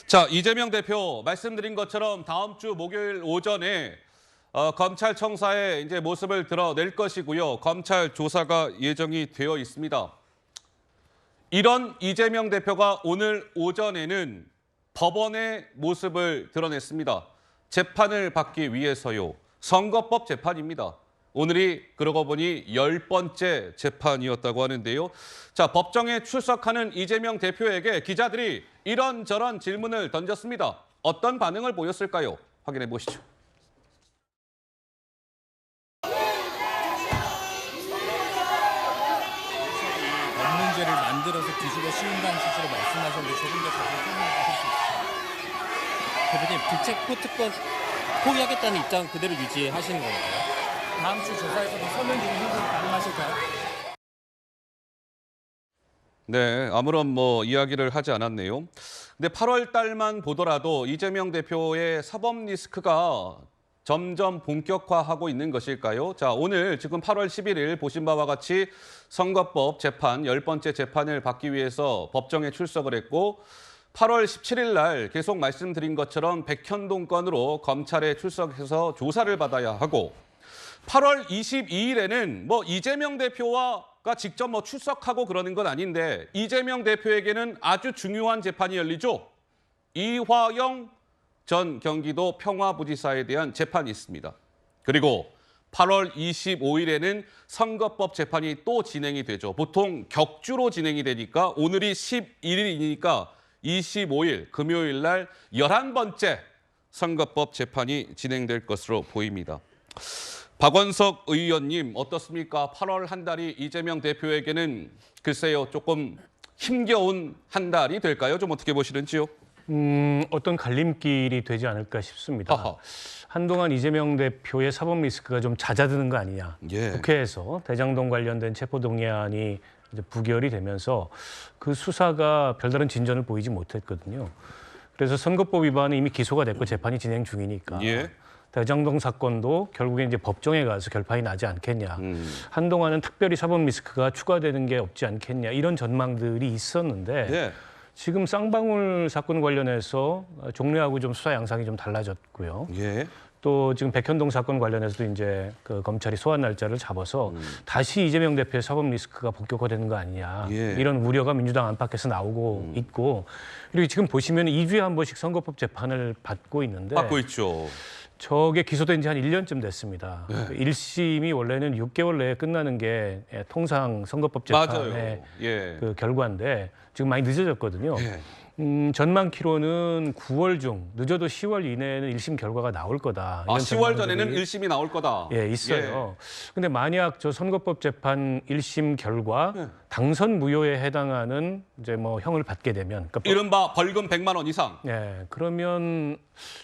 자, 이재명 대표 말씀드린 것처럼 다음 주 목요일 오전에 검찰청사에 이제 모습을 드러낼 것이고요. 검찰 조사가 예정이 되어 있습니다. 이런 이재명 대표가 오늘 오전에는 법원의 모습을 드러냈습니다. 재판을 받기 위해서요. 선거법 재판입니다. 오늘이 그러고 보니 10번째 재판이었다고 하는데요. 자, 법정에 출석하는 이재명 대표에게 기자들이 이런저런 질문을 던졌습니다. 어떤 반응을 보였을까요? 확인해 보시죠. 법문제를 만들어서 뒤집어 씌운다는 취지로 말씀하셨는데 조금 더 자세히 설명해 주실 수 있을까요? 대표님, 불체포특권 포기하겠다는 입장 그대로 유지하시는 건가요? 다음 주 조사에서도 서면 진행 형식 가능하실까요? 네, 아무런 이야기를 하지 않았네요. 근데 8월 달만 보더라도 이재명 대표의 사법 리스크가 점점 본격화하고 있는 것일까요? 자, 오늘 지금 8월 11일 보신 바와 같이 선거법 재판 10번째 재판을 받기 위해서 법정에 출석을 했고 8월 17일 날 계속 말씀드린 것처럼 백현동 건으로 검찰에 출석해서 조사를 받아야 하고 8월 22일에는 이재명 대표가 직접 출석하고 그러는 건 아닌데 이재명 대표에게는 아주 중요한 재판이 열리죠. 이화영 전 경기도 평화부지사에 대한 재판이 있습니다. 그리고 8월 25일에는 선거법 재판이 또 진행이 되죠. 보통 격주로 진행이 되니까 오늘이 11일이니까 25일 금요일 날 11번째 선거법 재판이 진행될 것으로 보입니다. 박원석 의원님 어떻습니까? 8월 한 달이 이재명 대표에게는 글쎄요 조금 힘겨운 한 달이 될까요? 좀 어떻게 보시는지요? 어떤 갈림길이 되지 않을까 싶습니다. 하하. 한동안 이재명 대표의 사법 리스크가 좀 잦아드는 거 아니냐. 예. 국회에서 대장동 관련된 체포동의안이 이제 부결이 되면서 그 수사가 별다른 진전을 보이지 못했거든요. 그래서 선거법 위반은 이미 기소가 됐고 재판이 진행 중이니까. 예. 대장동 사건도 결국에 이제 법정에 가서 결판이 나지 않겠냐. 한동안은 특별히 사법 리스크가 추가되는 게 없지 않겠냐. 이런 전망들이 있었는데 예. 지금 쌍방울 사건 관련해서 종래하고 좀 수사 양상이 좀 달라졌고요. 예. 또 지금 백현동 사건 관련해서도 이제 그 검찰이 소환 날짜를 잡아서 다시 이재명 대표의 사법 리스크가 본격화되는 거 아니냐. 예. 이런 우려가 민주당 안팎에서 나오고 있고 그리고 지금 보시면 2주에 한 번씩 선거법 재판을 받고 있는데 받고 있죠. 저게 기소된 지 한 1년쯤 됐습니다. 네. 1심이 원래는 6개월 내에 끝나는 게 통상 선거법 재판의 맞아요. 예. 그 결과인데 지금 많이 늦어졌거든요. 예. 전망키로는 9월 중 늦어도 10월 이내에는 1심 결과가 나올 거다. 아, 이런 10월 전망들이 전에는 1심이 나올 거다. 예, 있어요. 근데 만약 저 선거법 재판 1심 결과 네. 당선 무효에 해당하는 이제 형을 받게 되면 그러니까 이른바 벌금 100만 원 이상. 예, 그러면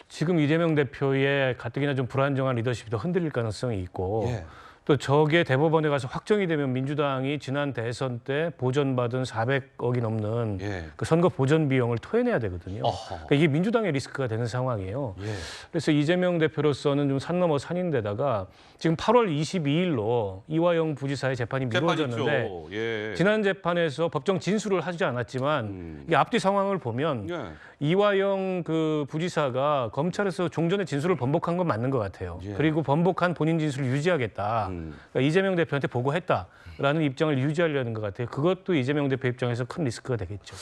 지금 이재명 대표의 가뜩이나 좀 불안정한 리더십이 더 흔들릴 가능성이 있고 예. 또 저게 대법원에 가서 확정이 되면 민주당이 지난 대선 때 보전받은 400억이 넘는 예. 그 선거 보전 비용을 토해내야 되거든요. 어허. 그러니까 이게 민주당의 리스크가 되는 상황이에요. 예. 그래서 이재명 대표로서는 좀 산 넘어 산인데다가 지금 8월 22일로 이화영 부지사의 재판이 미뤄졌는데 재판이죠. 예. 지난 재판에서 법정 진술을 하지 않았지만 이게 앞뒤 상황을 보면 예. 이화영 그 부지사가 검찰에서 종전의 진술을 번복한 건 맞는 것 같아요. 예. 그리고 번복한 본인 진술을 유지하겠다. 그러니까 이재명 대표한테 보고했다라는 입장을 유지하려는 것 같아요. 그것도 이재명 대표 입장에서 큰 리스크가 되겠죠.